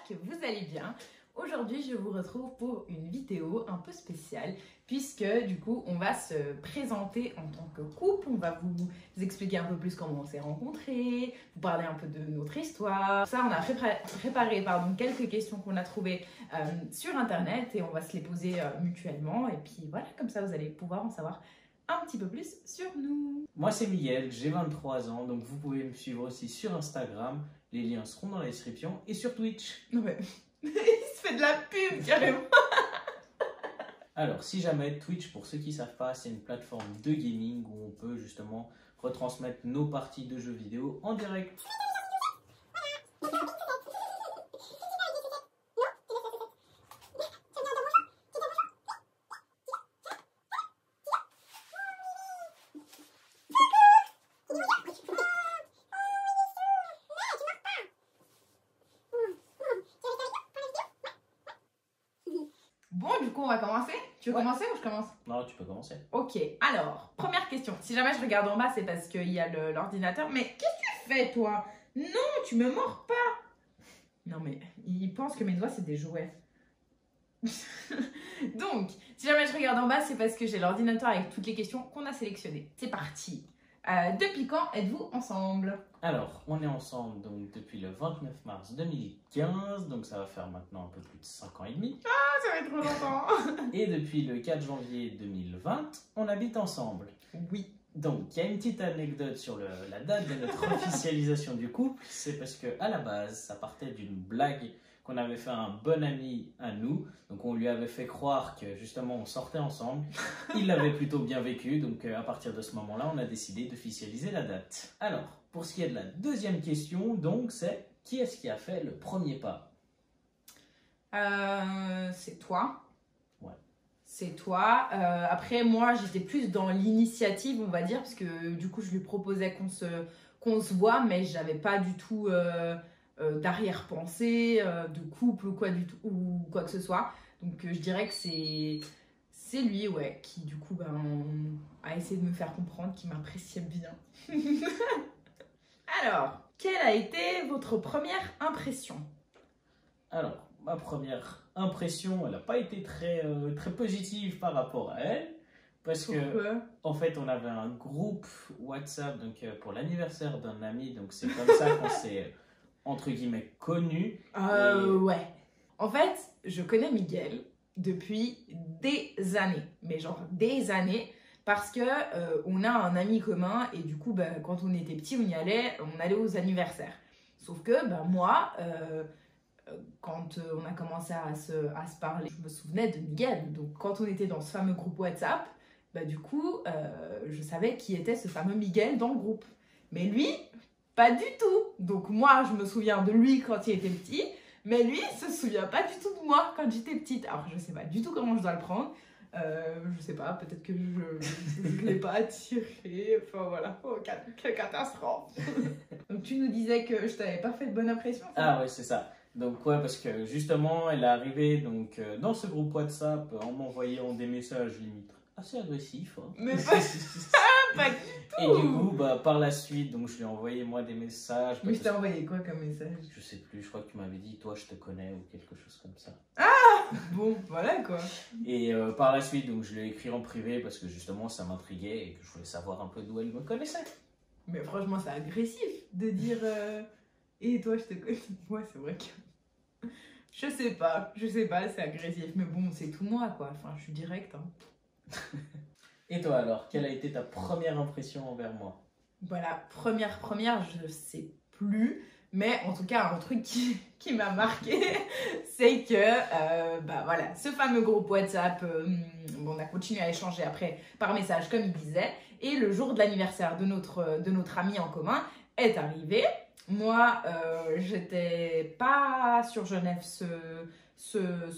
que vous allez bien. Aujourd'hui, je vous retrouve pour une vidéo un peu spéciale puisque du coup, on va se présenter en tant que couple. On va vous expliquer un peu plus comment on s'est rencontrés, vous parler un peu de notre histoire. Ça, on a préparé quelques questions qu'on a trouvées sur Internet et on va se les poser mutuellement. Et puis voilà, comme ça, vous allez pouvoir en savoir un petit peu plus sur nous. Moi c'est Miguel, j'ai 23 ans, donc vous pouvez me suivre aussi sur Instagram, les liens seront dans la description, et sur Twitch. Non mais, il se fait de la pub carrément. Alors si jamais Twitch, pour ceux qui ne savent pas, c'est une plateforme de gaming où on peut justement retransmettre nos parties de jeux vidéo en direct. Bon, du coup, on va commencer. Tu veux commencer ou je commence? Non, tu peux commencer. Ok, alors, première question. Si jamais je regarde en bas, c'est parce qu'il y a l'ordinateur. Mais qu'est-ce que tu fais, toi? Non, tu me mords pas. Non, mais il pense que mes doigts, c'est des jouets. Donc, si jamais je regarde en bas, c'est parce que j'ai l'ordinateur avec toutes les questions qu'on a sélectionnées. C'est parti. Depuis quand êtes-vous ensemble? Alors, on est ensemble donc depuis le 29 mars 2015, donc ça va faire maintenant un peu plus de 5 ans et demi. Ah, ça va être trop longtemps. Et depuis le 4 janvier 2020, on habite ensemble. Oui. Donc, il y a une petite anecdote sur la date de notre officialisation du couple. C'est parce qu'à la base, ça partait d'une blague qu'on avait fait à un bon ami à nous. Donc, on lui avait fait croire que justement, on sortait ensemble. Il l'avait plutôt bien vécu. Donc, à partir de ce moment-là, on a décidé d'officialiser la date. Alors, pour ce qui est de la deuxième question, donc, c'est qui est-ce qui a fait le premier pas? C'est toi. Ouais. C'est toi. Après, moi, j'étais plus dans l'initiative, on va dire, parce que du coup, je lui proposais qu'on se voit, mais j'avais pas du tout d'arrière-pensée, de couple ou quoi que ce soit. Donc, je dirais que c'est lui, ouais, qui du coup a essayé de me faire comprendre qu'il m'appréciait bien. Alors, quelle a été votre première impression? Alors, ma première impression, elle n'a pas été très positive par rapport à elle. Parce que, en fait, on avait un groupe WhatsApp donc, pour l'anniversaire d'un ami. Donc, c'est comme ça qu'on s'est, entre guillemets, connus. Ouais. En fait, je connais Miguel depuis des années. Mais genre des années. Parce que on a un ami commun. Et du coup, quand on était petit, on allait aux anniversaires. Sauf que, moi... quand on a commencé à se parler, je me souvenais de Miguel. Donc, quand on était dans ce fameux groupe WhatsApp, du coup, je savais qui était ce fameux Miguel dans le groupe. Mais lui, pas du tout. Donc, moi, je me souviens de lui quand il était petit, mais lui, il se souvient pas du tout de moi quand j'étais petite. Alors, je sais pas du tout comment je dois le prendre. Je sais pas, peut-être que je l'ai pas attiré. Enfin, voilà. Oh, quelle catastrophe. Donc, tu nous disais que je t'avais pas fait de bonne impression, ça? Ah ouais, c'est ça. Donc ouais, parce que justement, elle est arrivée donc, dans ce groupe WhatsApp en m'envoyant des messages limite assez agressifs. Hein. Mais pas du tout. Et du coup, par la suite, donc, je lui ai envoyé moi des messages. Mais je t'ai envoyé quoi comme message? Je sais plus, je crois que tu m'avais dit, toi je te connais ou quelque chose comme ça. Ah bon, voilà quoi. Et par la suite, donc, je lui ai écrit en privé parce que justement ça m'intriguait et que je voulais savoir un peu d'où elle me connaissait. Mais franchement, c'est agressif de dire et toi je te connais. Ouais, c'est vrai que. Je sais pas, c'est agressif. Mais bon, c'est tout moi quoi. Enfin, je suis directe. Hein. Et toi alors, quelle a été ta première impression envers moi? Voilà, première, je sais plus. Mais en tout cas, un truc qui m'a marqué, c'est que, voilà, ce fameux groupe WhatsApp, on a continué à échanger après par message, comme il disait. Et le jour de l'anniversaire de notre ami en commun est arrivé. Moi, j'étais pas sur Genève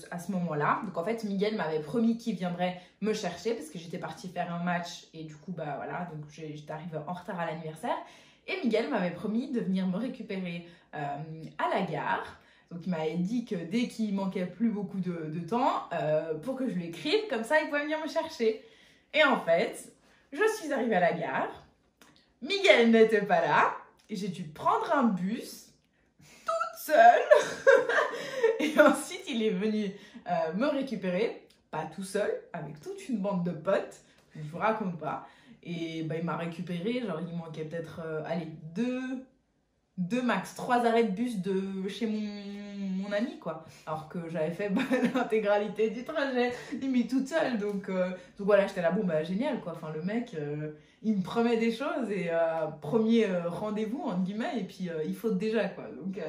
à ce moment-là. Donc en fait, Miguel m'avait promis qu'il viendrait me chercher parce que j'étais partie faire un match. Et du coup, voilà, donc j'étais arrivée en retard à l'anniversaire. Et Miguel m'avait promis de venir me récupérer à la gare. Donc il m'avait dit que dès qu'il manquait plus beaucoup de temps, pour que je lui écrive, comme ça il pouvait venir me chercher. Et en fait, je suis arrivée à la gare, Miguel n'était pas là, et j'ai dû prendre un bus toute seul. Et ensuite, il est venu me récupérer, pas tout seul, avec toute une bande de potes, je vous raconte pas. Et bah, il m'a récupéré, genre il manquait peut-être, allez, deux max, 3 arrêts de bus de chez mon ami, quoi. Alors que j'avais fait bah, l'intégralité du trajet, limite toute seule. Donc voilà, j'étais là, bon bah génial, quoi. Enfin, le mec, il me promet des choses et premier rendez-vous, entre guillemets, et puis il faut déjà, quoi. Donc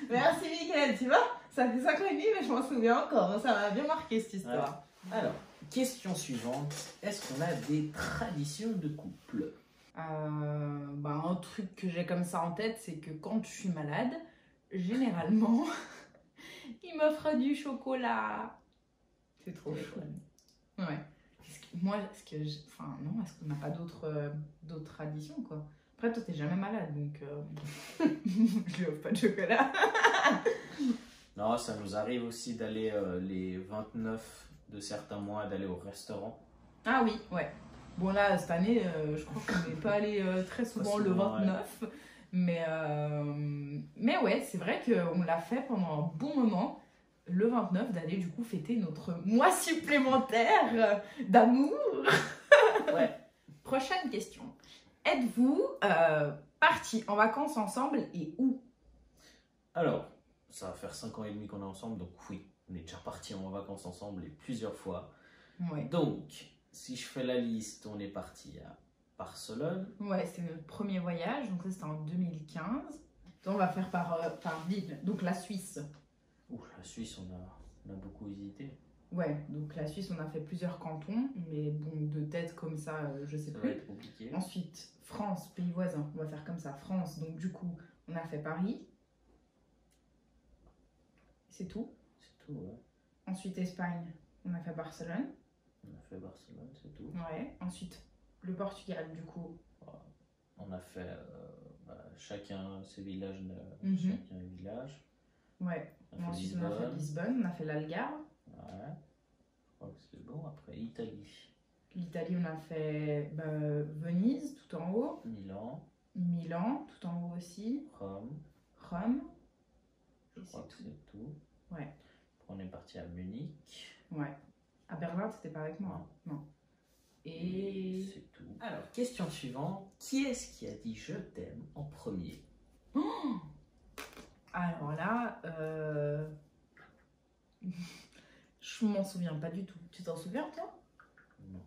merci Mickaël, tu vois, ça fait 5 ans et demi, mais je m'en souviens encore. Hein, ça m'a bien marqué cette histoire. Ouais. Alors, question suivante. Est-ce qu'on a des traditions de couple? Bah, un truc que j'ai comme ça en tête, c'est que quand je suis malade, généralement, il m'offre du chocolat. C'est trop chouette. Ouais. Moi, enfin, non, est-ce qu'on n'a pas d'autres traditions, quoi? Après, toi, t'es jamais malade, donc je lui offre pas de chocolat. Non, ça nous arrive aussi d'aller les 29 de certains mois, d'aller au restaurant. Ah oui, ouais. Bon là, cette année, je crois qu'on n'est pas allé très souvent le 29. Ouais. Mais ouais, c'est vrai qu'on l'a fait pendant un bon moment, le 29, d'aller du coup fêter notre mois supplémentaire d'amour. Ouais. Prochaine question. Êtes-vous partis en vacances ensemble et où? Alors, ça va faire 5 ans et demi qu'on est ensemble, donc oui, on est déjà partis en vacances ensemble et plusieurs fois. Ouais. Donc, si je fais la liste, on est parti à Barcelone. Ouais, c'est notre premier voyage, donc ça c'était en 2015. Donc on va faire par ville, donc la Suisse. Ouh, la Suisse, on a beaucoup hésité. Ouais, donc la Suisse, on a fait plusieurs cantons, mais bon, de tête comme ça, je sais plus. Ça va être compliqué. Ensuite, France, pays voisin, on va faire comme ça, France, donc du coup, on a fait Paris. C'est tout. C'est tout, ouais. Ensuite, Espagne, on a fait Barcelone. On a fait Barcelone, c'est tout. Ouais, ensuite, le Portugal, du coup. On a fait chacun ses villages, chacun un village. Ouais, ensuite on a fait Lisbonne, on a fait l'Algarve. Ouais, je crois que c'est bon. Après, Italie. L'Italie, on a fait Venise, tout en haut. Milan, tout en haut aussi. Rome. Je crois que c'est tout. Ouais. Après, on est parti à Munich. Ouais. À Berlin, c'était pas avec moi. Non. Et c'est tout. Alors, question suivante. Qui est-ce qui a dit je t'aime en premier? Alors là, je m'en souviens pas du tout. Tu t'en souviens, toi? Non.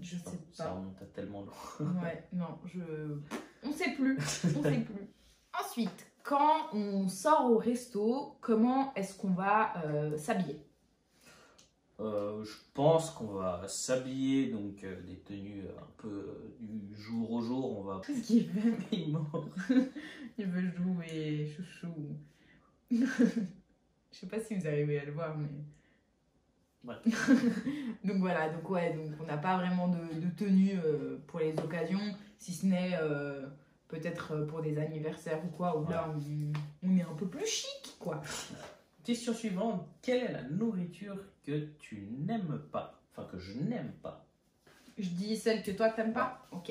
Je sais pas. Ça remonte à tellement loin. Ouais, non, on sait plus. On sait plus. Ensuite, quand on sort au resto, comment est-ce qu'on va s'habiller? Je pense qu'on va s'habiller, donc des tenues un peu du jour au jour. On va. Qu'est-ce qu'il fait? Il veut jouer, chouchou. Je sais pas si vous arrivez à le voir, mais. Ouais. Donc voilà, donc on n'a pas vraiment de tenue pour les occasions, si ce n'est peut-être pour des anniversaires ou quoi, où là on est un peu plus chic, quoi. Question suivante, quelle est la nourriture que tu n'aimes pas? Enfin, que je n'aime pas. Je dis celle que toi t'aimes pas? Ok.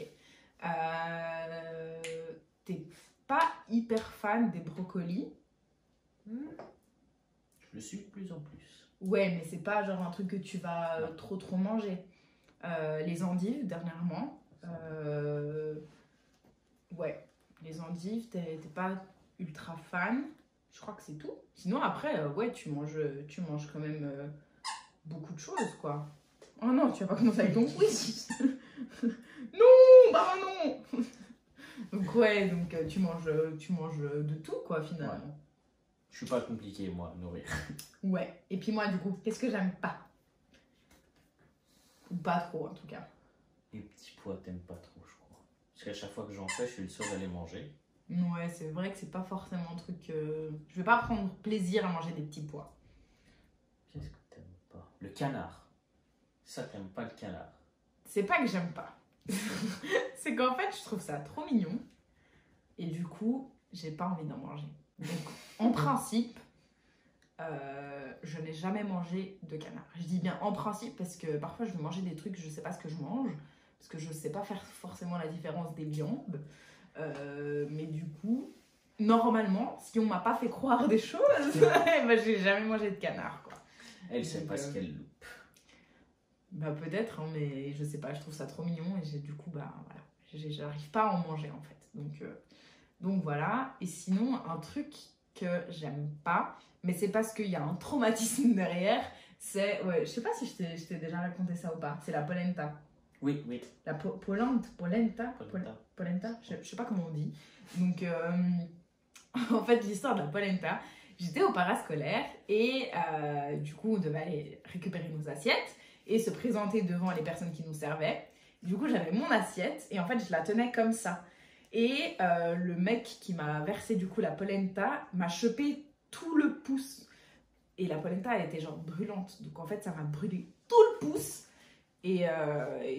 T'es pas hyper fan des brocolis? Je le suis de plus en plus. Ouais, mais c'est pas genre un truc que tu vas trop manger. Les endives, dernièrement. Ouais, les endives, t'es pas ultra fan. Je crois que c'est tout. Sinon, après, ouais, tu manges quand même beaucoup de choses, quoi. Oh non, tu vas pas commencer avec ton quiz. Non, bah non. Donc ouais, donc tu manges de tout, quoi, finalement. Ouais. Je suis pas compliqué, moi, à nourrir. Ouais. Et puis moi, du coup, qu'est-ce que j'aime pas? Ou pas trop, en tout cas. Les petits pois, t'aimes pas trop, je crois. Parce qu'à chaque fois que j'en fais, je suis le seul à les manger. Ouais, c'est vrai que c'est pas forcément un truc... Je vais pas prendre plaisir à manger des petits pois. Qu'est-ce que t'aimes pas? Le canard. Ça, t'aimes pas le canard? C'est pas que j'aime pas. C'est qu'en fait, je trouve ça trop mignon. Et du coup, j'ai pas envie d'en manger. Donc, en principe, je n'ai jamais mangé de canard. Je dis bien en principe parce que parfois, je vais manger des trucs, je sais pas ce que je mange. Parce que je sais pas faire forcément la différence des viandes. Mais du coup, normalement, si on m'a pas fait croire des choses, ben, j'ai jamais mangé de canard, quoi. Elle sait pas ce qu'elle loupe. Bah peut-être, hein, mais je sais pas, je trouve ça trop mignon et du coup, bah voilà, j'arrive pas à en manger en fait. Donc voilà, et sinon, un truc que j'aime pas, mais c'est parce qu'il y a un traumatisme derrière, c'est, ouais, je sais pas si je t'ai déjà raconté ça ou pas, c'est la polenta. Oui, oui. La polenta, je sais pas comment on dit. Donc, en fait, l'histoire de la polenta, j'étais au parascolaire et du coup, on devait aller récupérer nos assiettes et se présenter devant les personnes qui nous servaient. Du coup, j'avais mon assiette et en fait, je la tenais comme ça. Et le mec qui m'a versé du coup la polenta m'a chopé tout le pouce. Et la polenta, elle était genre brûlante. Donc en fait, ça m'a brûlé tout le pouce. Et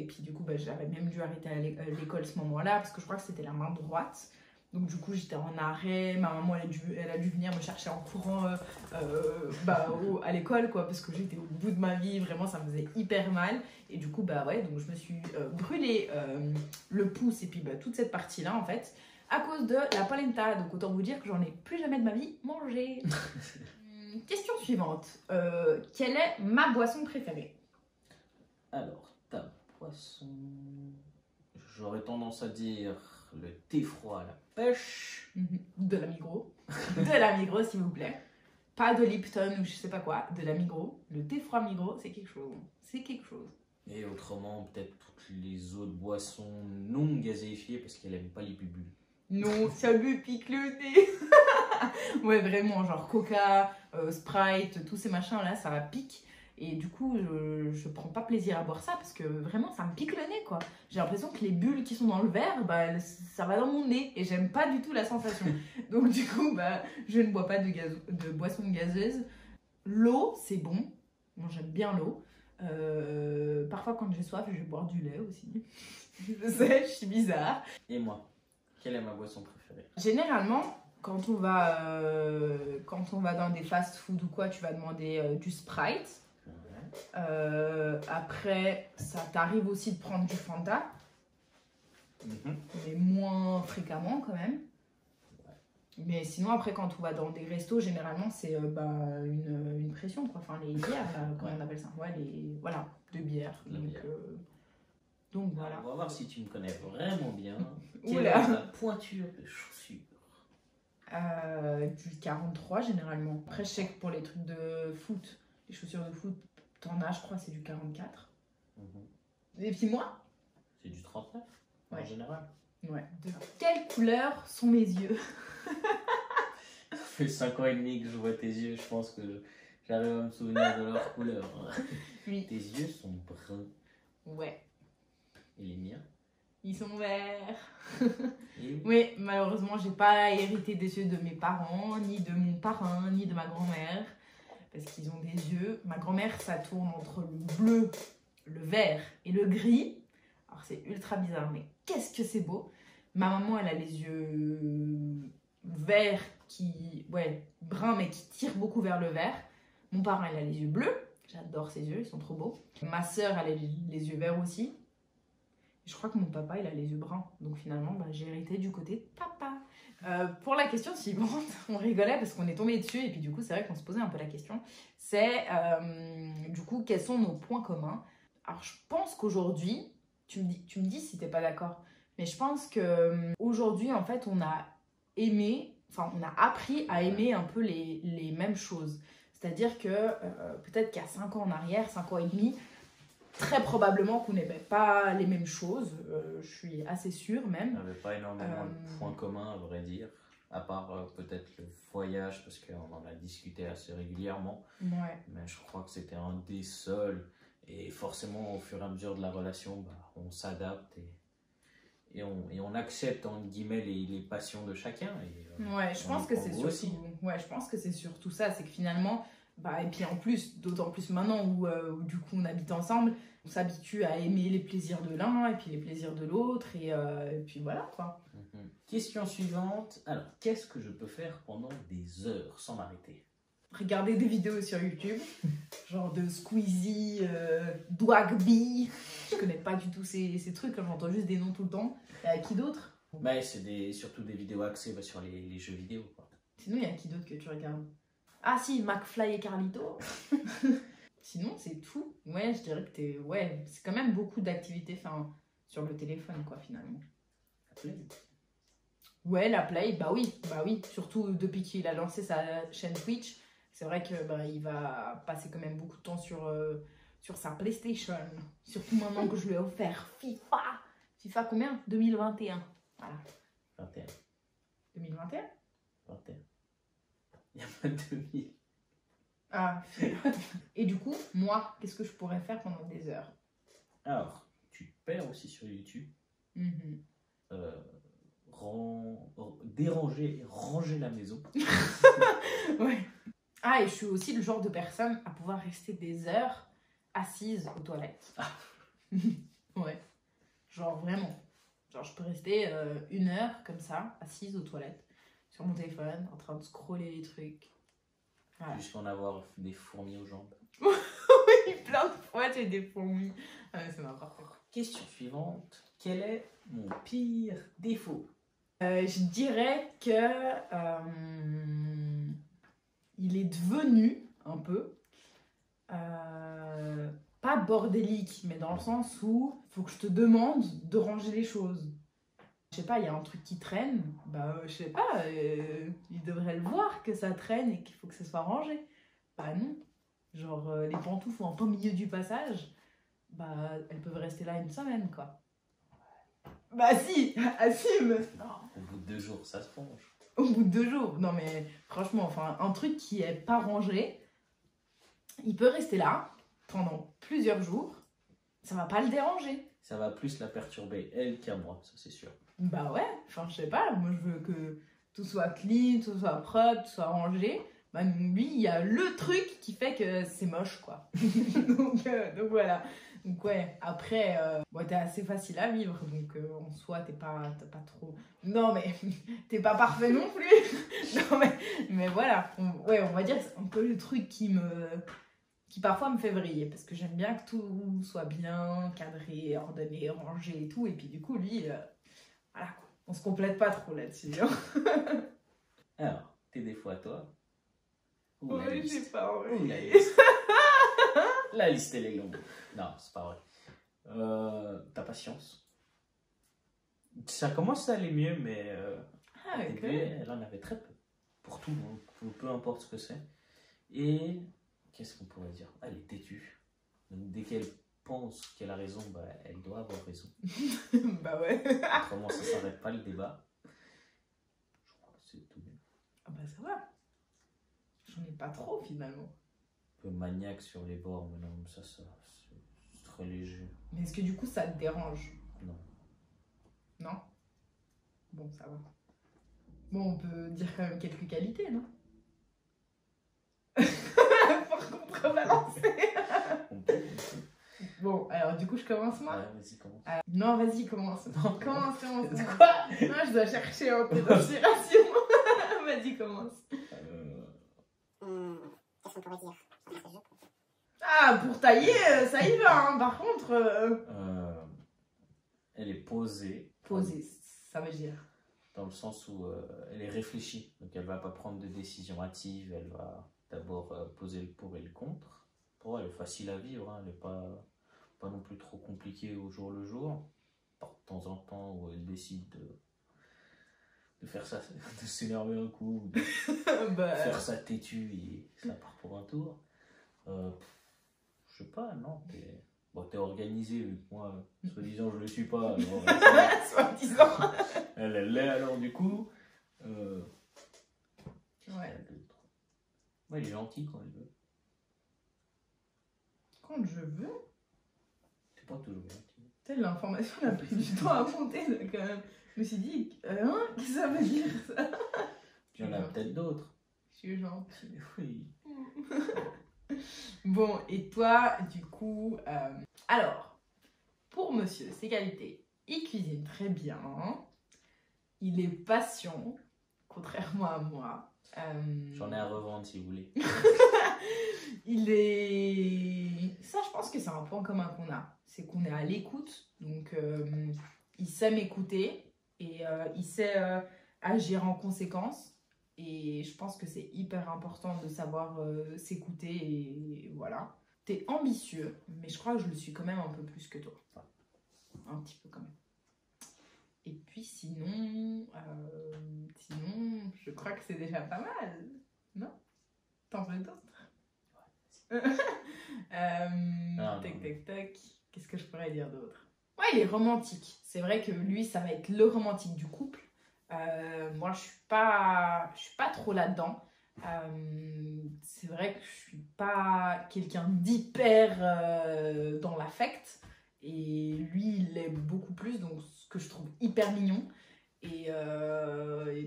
puis du coup, bah, j'avais même dû arrêter à l'école ce moment-là parce que je crois que c'était la main droite. Donc du coup, j'étais en arrêt. Ma maman, elle a dû venir me chercher en courant à l'école, quoi, parce que j'étais au bout de ma vie. Vraiment, ça me faisait hyper mal. Et du coup, bah ouais, donc je me suis brûlé le pouce et puis bah, toute cette partie-là, en fait, à cause de la polenta. Donc autant vous dire que j'en ai plus jamais de ma vie mangé. Question suivante. Quelle est ma boisson préférée? Alors, ta boisson... J'aurais tendance à dire le thé froid à la pêche. De la Migros. De la Migros, s'il vous plaît. Pas de Lipton ou je sais pas quoi. De la Migros. Le thé froid Migros, c'est quelque chose. C'est quelque chose. Et autrement, peut-être toutes les autres boissons non gazéifiées parce qu'elle aime pas les bulles. Non, ça lui pique le nez. Ouais, vraiment, genre Coca, Sprite, tous ces machins-là, ça va pique. Et du coup, je prends pas plaisir à boire ça parce que vraiment, ça me pique le nez, quoi. J'ai l'impression que les bulles qui sont dans le verre, bah, ça va dans mon nez et j'aime pas du tout la sensation. Donc du coup, bah, je ne bois pas de boisson gazeuse. L'eau, c'est bon. Moi, j'aime bien l'eau. Parfois, quand j'ai soif, je vais boire du lait aussi. Je sais, je suis bizarre. Et moi, quelle est ma boisson préférée? Généralement, quand on va dans des fast-food ou quoi, tu vas demander du Sprite. Après, ça t'arrive aussi de prendre du Fanta, mais moins fréquemment quand même. Mais sinon, après, quand on va dans des restos, généralement, c'est une pression, quoi. Enfin, les bières, là, comment on appelle ça? Ouais, voilà, de bière. Donc voilà. On va voir si tu me connais vraiment bien. Quelle Oula. est la pointure de chaussures? Du 43 généralement. Après, je sais que pour les trucs de foot, les chaussures de foot, t'en as, je crois, c'est du 44. Et puis moi? C'est du 39 ouais. En général. Ouais. De quelle couleur sont mes yeux? Ça fait 5 ans et demi que je vois tes yeux, je pense que j'arrive à me souvenir de leur couleur. Oui. Tes yeux sont bruns. Ouais. Et les miens? Ils sont verts. Oui, malheureusement, j'ai pas hérité des yeux de mes parents, ni de mon parrain, ni de ma grand-mère. Parce qu'ils ont des yeux. Ma grand-mère, ça tourne entre le bleu, le vert et le gris. Alors c'est ultra bizarre, mais qu'est-ce que c'est beau. Ma maman, elle a les yeux verts, bruns, mais qui tirent beaucoup vers le vert. Mon parrain, il a les yeux bleus. J'adore ses yeux, ils sont trop beaux. Ma sœur, elle a les yeux verts aussi. Je crois que mon papa, il a les yeux bruns. Donc finalement, j'ai hérité du côté de papa. Pour la question suivante, on rigolait parce qu'on est tombé dessus. Et puis du coup, c'est vrai qu'on se posait un peu la question. C'est, du coup, quels sont nos points communs? Alors, je pense qu'aujourd'hui, tu me dis si t'es pas d'accord. Mais je pense qu'aujourd'hui, en fait, on a appris à aimer un peu les mêmes choses. C'est-à-dire que peut-être qu'il y a 5 ans en arrière, 5 ans et demi, très probablement qu'on n'aimait pas les mêmes choses, je suis assez sûre même. On n'avait pas énormément de points communs, à vrai dire, à part peut-être le voyage, parce qu'on en a discuté assez régulièrement. Ouais. Mais je crois que c'était un des seuls. Et forcément, au fur et à mesure de la relation, on s'adapte et on accepte, entre guillemets, les passions de chacun. Ouais, je pense que c'est surtout, je pense que c'est surtout ça, c'est que finalement... et puis en plus, d'autant plus maintenant où du coup on habite ensemble, on s'habitue à aimer les plaisirs de l'un et puis les plaisirs de l'autre et puis voilà quoi. Question suivante. Alors, qu'est-ce que je peux faire pendant des heures sans m'arrêter? Regarder des vidéos sur YouTube, genre de Squeezie, Dwagby. Je connais pas du tout ces trucs, j'entends juste des noms tout le temps. Qui d'autre? Mais c'est surtout des vidéos axées sur les jeux vidéo, quoi. Sinon, il y a qui d'autre que tu regardes? Ah si, McFly et Carlito. Sinon, c'est tout. Ouais, je dirais que t'es... Ouais, c'est quand même beaucoup d'activités sur le téléphone, quoi, finalement. Ouais, la Play, bah oui. Surtout depuis qu'il a lancé sa chaîne Twitch. C'est vrai que il va passer quand même beaucoup de temps sur sa PlayStation. Surtout maintenant que je lui ai offert FIFA. FIFA combien? 2021. Voilà. 21. 2021? 21. Il n'y a pas de 2000. Ah. Et du coup, moi, qu'est-ce que je pourrais faire pendant des heures? Alors, tu te perds aussi sur YouTube. Mhm. Déranger et ranger la maison. Ouais. Ah, et je suis aussi le genre de personne à pouvoir rester des heures assise aux toilettes. Ah. Ouais. Genre vraiment. Genre je peux rester 1 heure comme ça, assise aux toilettes, sur mon téléphone, en train de scroller les trucs. Voilà. Jusqu'en avoir des fourmis aux jambes. Oui, plein de fois j'ai des fourmis. Ah, mais c'est n'importe quoi. Question suivante. Quel est mon pire défaut? Je dirais que il est devenu un peu pas bordélique, mais dans le sens où il faut que je te demande de ranger les choses. Je sais pas, il y a un truc qui traîne, je sais pas, il devrait le voir que ça traîne et qu'il faut que ça soit rangé. Bah non, genre les pantoufles en plein milieu du passage, elles peuvent rester là 1 semaine quoi. Bah si, assume. Non, au bout de 2 jours, ça se range. Au bout de 2 jours. Non mais franchement, enfin, un truc qui est pas rangé, il peut rester là pendant plusieurs jours. Ça va pas le déranger. Ça va plus la perturber, elle, qu'à moi, ça c'est sûr. Bah ouais, enfin je sais pas, moi je veux que tout soit clean, tout soit propre, tout soit rangé. Bah lui, il y a le truc qui fait que c'est moche quoi. donc voilà. Donc ouais, après, t'es assez facile à vivre, donc en soi, t'as pas trop... Non mais, t'es pas parfait non plus. Non mais voilà, on va dire que c'est un peu le truc qui parfois me fait vriller, parce que j'aime bien que tout soit bien cadré, ordonné, rangé et tout, et puis du coup, lui, voilà quoi, on se complète pas trop là-dessus. Hein. Alors, tes défauts à toi? Ou la Oui, liste? j'ai pas envie. Ou la liste. La liste, elle est longue. Non, c'est pas vrai. Ta patience. Ça commence à aller mieux, mais au début, elle en avait très peu. Pour tout, peu importe ce que c'est. Et qu'est-ce qu'on pourrait dire? Elle est têtue. Donc dès qu'elle pense qu'elle a raison, elle doit avoir raison. Bah ouais. Autrement, ça s'arrête pas le débat. Je crois que c'est tout bien. Ah bah ça va. J'en ai pas trop finalement. Un peu maniaque sur les bords, mais non, ça c'est très léger. Mais est-ce que du coup ça te dérange? Non. Non? Bon, ça va. Bon, on peut dire quand même quelques qualités, non? Pour contrebalancer. On peut. Bon, alors du coup, je commence moi? Ouais, vas-y, commence. Non, vas-y, commence. Non, Commence. Quoi? Non, je dois chercher un peu d'inspiration. Vas-y, commence. Qu'est-ce qu'on pourrait dire? Ah, pour tailler, ça y va, hein. Par contre... Elle est posée. Posée, ça veut dire. Dans le sens où elle est réfléchie. Donc elle va pas prendre de décision hâtive, elle va d'abord poser le pour et le contre. Pour elle est facile à vivre, hein. Elle n'est pas non plus trop compliquée au jour le jour. Par de temps en temps où elle décide de faire ça, de s'énerver un coup, de faire ça têtu et ça part pour un tour. Je sais pas, non, t'es organisé, vu que moi, soi-disant, je le suis pas. Alors, Soi-disant. Elle l'est alors du coup. Ouais. Ouais, il est gentil quand il veut. Quand je veux. T'es pas toujours gentil. Telle l'information elle a pris du temps à monter, là, quand même. Je me suis dit, qu'est-ce que ça veut dire ça? Il y en a peut-être d'autres. Je suis gentil. Oui. Bon, et toi, du coup, alors, pour monsieur, ses qualités, il cuisine très bien, il est patient, contrairement à moi. J'en ai à revendre si vous voulez. Il est... Ça, je pense que c'est un point commun qu'on a. C'est qu'on est à l'écoute. Donc, il sait m'écouter. et il sait agir en conséquence. Et je pense que c'est hyper important de savoir s'écouter et voilà. T'es ambitieux, mais je crois que je le suis quand même un peu plus que toi. Enfin, un petit peu quand même. Et puis sinon, je crois que c'est déjà pas mal, non? T'en veux d'autres? Tac, tac, tac. Qu'est-ce que je pourrais dire d'autre? Ouais, il est romantique. C'est vrai que lui, ça va être le romantique du couple. Moi, je suis pas trop là-dedans. C'est vrai que je suis pas quelqu'un d'hyper dans l'affect. Et lui, il l'est beaucoup plus, donc ce que je trouve hyper mignon. Et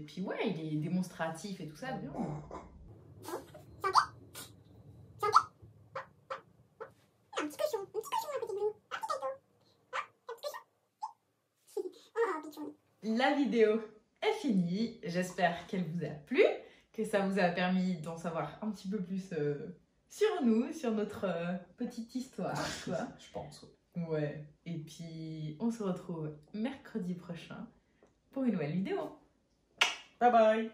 puis ouais, il est démonstratif et tout ça. Bien. La vidéo est finie. J'espère qu'elle vous a plu, que ça vous a permis d'en savoir un petit peu plus sur nous, sur notre petite histoire, quoi. Je pense. Ouais. Et puis, on se retrouve mercredi prochain pour une nouvelle vidéo. Bye bye.